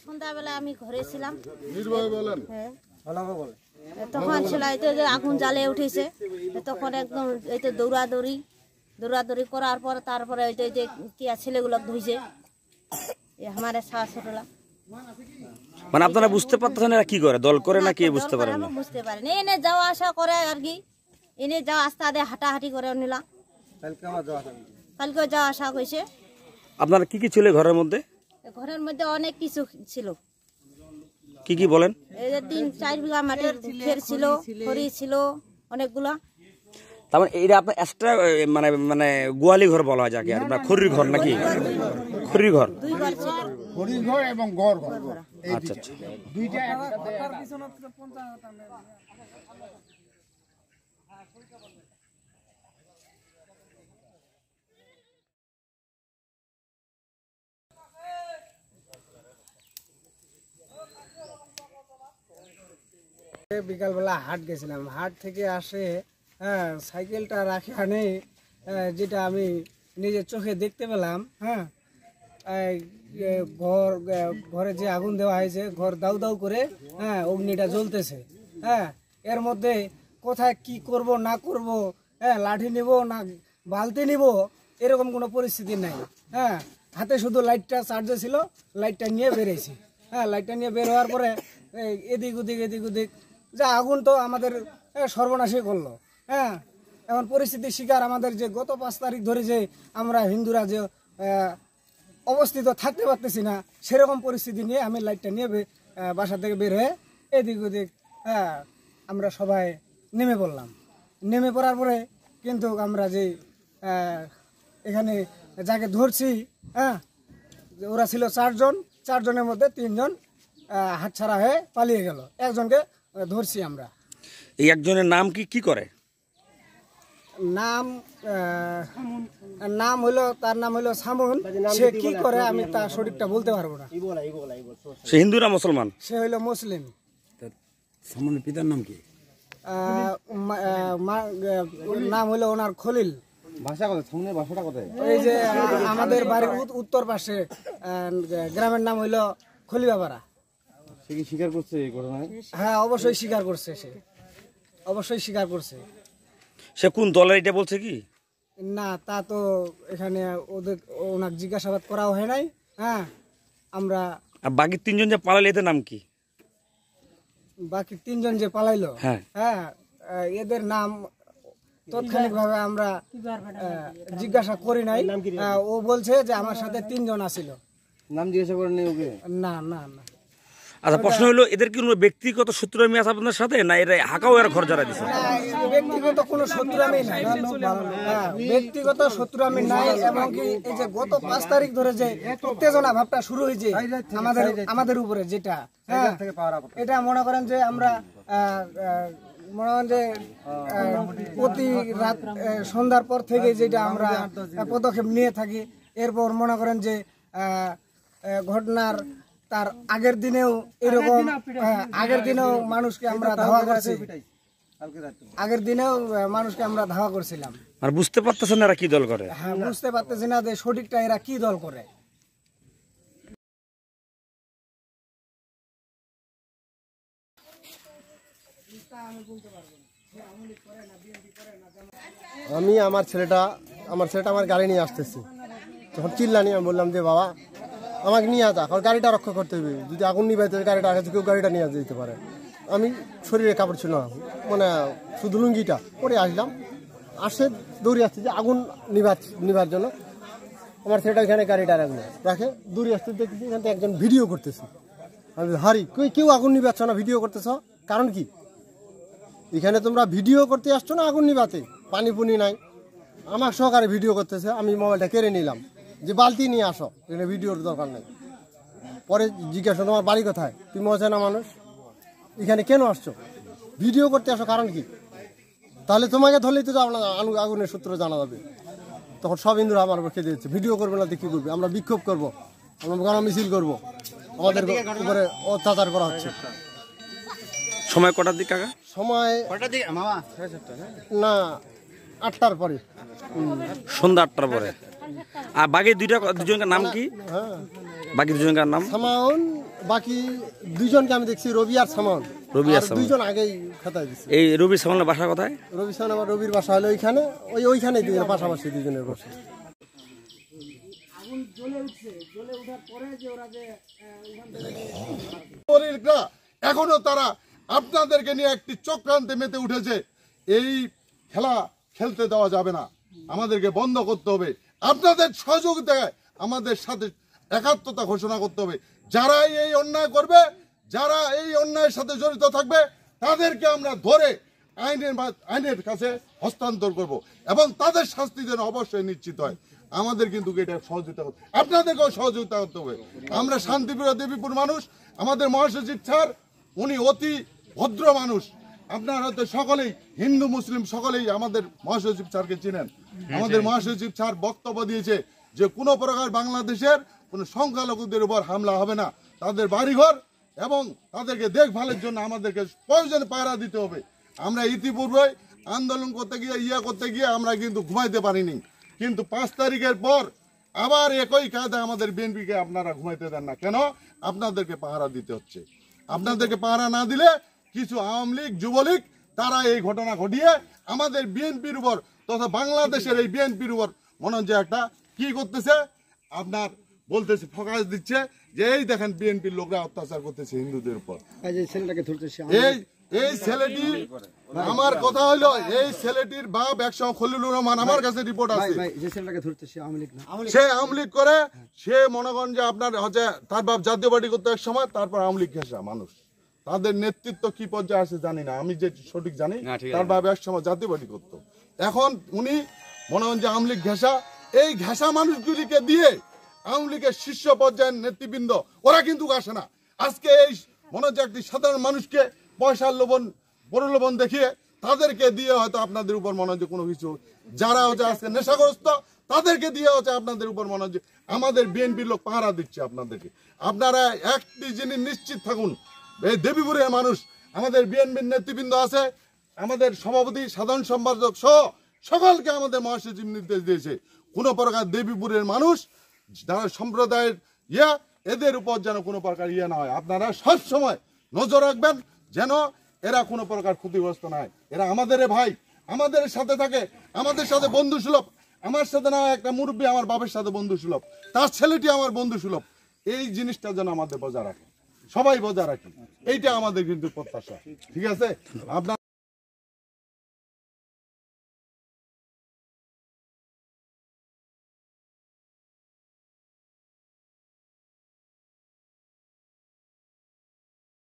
সন্ধ্যাবেলা আমি ঘরে ছিলাম, তখন ছিল আগুন জ্বালে উঠেছে, তখন একদম এই তো দৌড়াদৌড়ি করার পর তারপরে ওই যে কিয়া ছেলেগুলো ধুইছে আমার ছোটলা। মানে আপনারা বুঝতে পারতেছেন এরা কি করে, দল করে না কি বুঝতে পারেন না? বুঝতে পারেন এনে যাওয়া আসা করে আর কি, এনে যাওয়া আস্তে আস্তে হাঁটাহাঁটি করে নিলাম, কালকে যাওয়া আসা হয়েছে। আপনার কি কি ছিল ঘরের মধ্যে? ঘরের মধ্যে অনেক কিছু ছিল। কি কি বলেন? এই যে 3-4 বিঘা মাটির ক্ষেত ছিল, খড়ি ছিল অনেকগুলা। তার মানে এইটা আপনার এক্সট্রা মানে মানে গোয়ালি ঘর বলা হয় যাকে, আর খড়ির ঘর নাকি? খড়ির ঘর, 2 ঘর ছিল, খড়ির ঘর এবং গড় ঘর। আচ্ছা আচ্ছা। দুইটা বিকালবেলা হাট গেছিলাম, হাট থেকে আসে সাইকেলটা রাখে আনে, যেটা আমি নিজের চোখে দেখতে পেলাম। ঘরে যে আগুন দেওয়া হয়েছে, ঘর দাউ দাউ করে অগ্নিটা জ্বলতেছে। এর মধ্যে কোথায় কি করব না করব, লাঠি নিব না বালতি নিব, এরকম কোনো পরিস্থিতি নাই। হাতে শুধু লাইটটা চার্জে ছিল, লাইটটা নিয়ে বেরিয়েছি। লাইটটা নিয়ে বের হওয়ার পরে এদিক ওদিক যা আগুন তো আমাদের সর্বনাশই করলো। এখন পরিস্থিতির শিকার আমাদের যে গত 5 তারিখ ধরে যে আমরা হিন্দুরা যে অবস্থিত থাকতে পারতেছি না, সেরকম পরিস্থিতি নিয়ে আমি লাইটটা নিয়ে বাসা থেকে বের হয়ে এদিক ওদিক আমরা সবাই নেমে পড়লাম। নেমে পড়ার পরে কিন্তু আমরা যে এখানে যাকে ধরছি, ওরা ছিল 4 জন, 4 জনের মধ্যে 3 জন হাতছাড়া হয়ে পালিয়ে গেল, একজনকে ধরছি আমরা। এই একজনের নাম কি করে? নাম হলো, তার নাম হলো সামুন। সে কি করে আমি তার সঠিকটা বলতে পারবো না। সে হিন্দু না মুসলমান? সে হইলো মুসলিম। সামুনের পিতার নাম কি? নাম হলো ওনার খলিল। ভাষা কথা, সামনের ভাষাটা কোথায়? এই যে আমাদের বাড়ির উত্তর পাশে গ্রামের নাম হইলো খলিবাপাড়া। সে কি স্বীকার করছে এই ঘটনায়? হ্যাঁ, অবশ্যই স্বীকার করছে, সে অবশ্যই স্বীকার করছে। সে কোন দলের এটা বলছে কি? না, তা তো এখানে ওনার জিজ্ঞাসাবাদ করাও হয় নাই। আমরা বাকি 3 জন যে পালাইলো এদের নাম কি? বাকি 3 জন যে পালাইলো, এদের নাম তাৎক্ষণিক ভাবে আমরা জিজ্ঞাসা করি নাই। ও বলছে যে আমার সাথে 3 জন আছিল। নাম জিজ্ঞাসা করেন ওকে? না না না। আচ্ছা, প্রশ্ন হলো এদের কি কোনো ব্যক্তিগত শত্রুতামি আছে আপনার সাথে, না এরা হাঁকাও এরা ঘর যারা দিছে? ব্যক্তিগত কোনো শত্রুতামি নাই, ব্যক্তিগত শত্রুতামি নাই। এবং কি এই যে গত 5 তারিখ ধরে যে উত্তেজনা ভাবটা শুরু হয়েছে আমাদের উপরে, যেটা এটা মনে করেন যে আমরা মনে করেন যে প্রতি রাত সন্ধ্যার পর থেকে যেটা আমরা পদক্ষেপ নিয়ে থাকি। এরপর মনে করেন যে ঘটনার তার আগের দিনেও এরকম, আগের দিনেও মানুষকে আমরা ধাওয়া করছি, আগের দিনেও মানুষকে আমরা ধাওয়া করছিলাম। আর বুঝতে পারতেছেন এরা কি দল করে? হ্যাঁ, বুঝতে পারতেছি না যে সঠিকটা এরা কি দল করে। আমি আমার ছেলেটা আমার গাড়ি নিয়ে আসতেছি, তখন চিল্লানি। আমি বললাম যে বাবা আমাকে নিয়ে আসা, কারণ গাড়িটা রক্ষা করতে হবে, যদি আগুন নিভাইতে গাড়িটা আগে কেউ গাড়িটা নিয়ে যেতে পারে। আমি শরীরে কাপড় ছিল না, মানে শুধু লুঙ্গিটা পরে আসলাম। আসে দৌড়ে আসছে যে আগুন নিভার জন্য। আমার ছেলেটা এখানে গাড়িটা রাখে দৌড়ে আসতে দেখছি এখান থেকে একজন ভিডিও করতেছে। আমি হারি কেউ আগুন নিভাচ্ছ না, ভিডিও করতেছ কারণ কি? এখানে তোমরা ভিডিও করতে আসছো না আগুন নিভাতে? পানি পুনি নাই, আমার সহকারে ভিডিও করতেছে। আমি মোবাইলটা কেড়ে নিলাম যে বালতি নিয়ে আসো, এখানে ভিডিওর দরকার নেই। পরে জিজ্ঞাসা তোমার বাড়ি কোথায়? তুমি অচেনা মানুষ, এখানে কেন আসছো? ভিডিও করতে আসো কারণ কি? তাহলে তোমাকে ধরলেই তো আগুনের সূত্র জানা যাবে। তখন সব হিন্দুরা আমার উপর খেতে দিচ্ছে, ভিডিও করবে না তো কি করবে, আমরা বিক্ষোভ করবো। আমরা গণ মিছিল করবো, আমাদের উপরে অত্যাচার করা হচ্ছে। সময় কটার দিক কাকা? সময় না 8টার পরে, সন্ধ্যা 8টার পরে। আর বাকি দুজনকার নাম কি? হ্যাঁ বাকি দুজনকার নাম? সামাউন, বাকি দুইজনকে আমি দেখছি রবি আর সামাউন। রবি আর সামাউন। দুইজন আগেই খাতায় দিচ্ছে। এই রবি সামানের বাসা কোথায়? রবি সামাউন আবার রবির বাসা হলো ওইখানে, ওইখানে দুজন পাশাপাশি দুজনের বাসা। এখনো তারা আপনাদেরকে নিয়ে একটি চক্রান্তে মেতে উঠেছে। এই খেলা খেলতে দেওয়া যাবে না, আমাদেরকে বন্ধ করতে হবে। আপনাদের সহযোগিতায় আমাদের সাথে একাত্মতা ঘোষণা করতে হবে। যারা এই অন্যায় করবে, যারা এই অন্যায়ের সাথে জড়িত থাকবে, তাদেরকে আমরা ধরে আইনের কাছে হস্তান্তর করব এবং তাদের শাস্তি যেন অবশ্যই নিশ্চিত হয়। আমাদের কিন্তু এটা সহযোগিতা করতে, আপনাদেরকেও সহযোগিতা করতে হবে। আমরা শান্তিপুর দেবীপুর মানুষ, আমাদের মহাসচিব স্যার উনি অতি ভদ্র মানুষ। আপনারা হয়তো সকলেই হিন্দু মুসলিম সকলেই আমাদের মহাসচিব স্যারকে চিনেন। আমাদের মহাসচিব স্যার বক্তব্য দিয়েছে যে কোনো প্রকার বাংলাদেশের কোনো সংখ্যালঘুদের উপর হামলা হবে না, তাদের বাড়িঘর এবং তাদেরকে দেখভালের জন্য আমাদেরকে প্রয়োজনে পাহারা দিতে হবে। আমরা ইতিপূর্বে আন্দোলন করতে গিয়ে আমরা কিন্তু ঘুমাইতে পারিনি, কিন্তু 5 তারিখের পর আবার একই কায়দায় আমাদের বিএনপিকে আপনারা ঘুমাইতে দেন না কেন? আপনাদেরকে পাহারা দিতে হচ্ছে। আপনাদেরকে পাহারা না দিলে কিছু আওয়ামী লীগ যুবলীগ তারা এই ঘটনা ঘটিয়ে আমাদের বিএনপির উপর তথা বাংলাদেশের এই বিএনপির উপর মনে হচ্ছে একটা কি করতেছে, আপনার বলতেছে, ফোকাস দিচ্ছে যে এই দেখেন বিএনপির লোকরা অত্যাচার করতেছে হিন্দুদের উপর। এই ছেলেটি, আমার কথা হলো এই ছেলেটির বাপ একসময় খলিলুর রহমান, আমার কাছে রিপোর্ট আছে, সে আওয়ামী লীগ করে, সে মনে করেন যে আপনার হচ্ছে তার বাপ জাতীয় পার্টি করতে এক সময়, তারপর আওয়ামী লীগ ঘেঁষা মানুষ, তাদের নেতৃত্ব কি পর্যায়ে আছে জানি না, আমি যে সঠিক জানি তার বাপ এক সময় জাতীয় পার্টি করতো, এখন উনি মনে করেন যে আওয়ামী লীগ ঘেঁষা। এই ঘেঁষা মানুষগুলিকে দিয়ে আওয়ামী লীগের শীর্ষ পর্যায়ের নেতৃবৃন্দ ওরা কিন্তু আসে না। আজকে এই মনে হচ্ছে একটি সাধারণ মানুষকে পয়সার প্রলোভন দেখিয়ে তাদেরকে দিয়ে হয়তো আপনাদের উপর মনে হচ্ছে কোনো কিছু, যারা হচ্ছে আজকে নেশাগ্রস্ত তাদেরকে দিয়ে হচ্ছে আপনাদের উপর মনে হচ্ছে আমাদের বিএনপির লোক পাহারা দিচ্ছে আপনাদেরকে। আপনারা একটি জিনিস নিশ্চিত থাকুন, এই দেবীপুরের মানুষ, আমাদের বিএনপির নেতৃবৃন্দ আছে, আমাদের সভাপতি সাধারণ সম্পাদক সহ সকলকে আমাদের মহাসচিব নির্দেশ দিয়েছে কোনো প্রকার দেবীপুরের মানুষ যারা সম্প্রদায়ের এদের উপর যেন কোনো প্রকার না হয়। আপনারা সব সময় নজর রাখবেন যেন এরা কোনো প্রকার ক্ষতিগ্রস্ত না হয়। এরা আমাদের ভাই, আমাদের সাথে থাকে, আমাদের সাথে বন্ধু সুলভ। আমার সাথে না একটা মুরব্বী আমার বাপের সাথে বন্ধু সুলভ, তার ছেলেটি আমার বন্ধু সুলভ। এই জিনিসটা যেন আমাদের বজায় রাখে, সবাই বজায় রাখি, এইটা আমাদের কিন্তু প্রত্যাশা। ঠিক আছে আপনার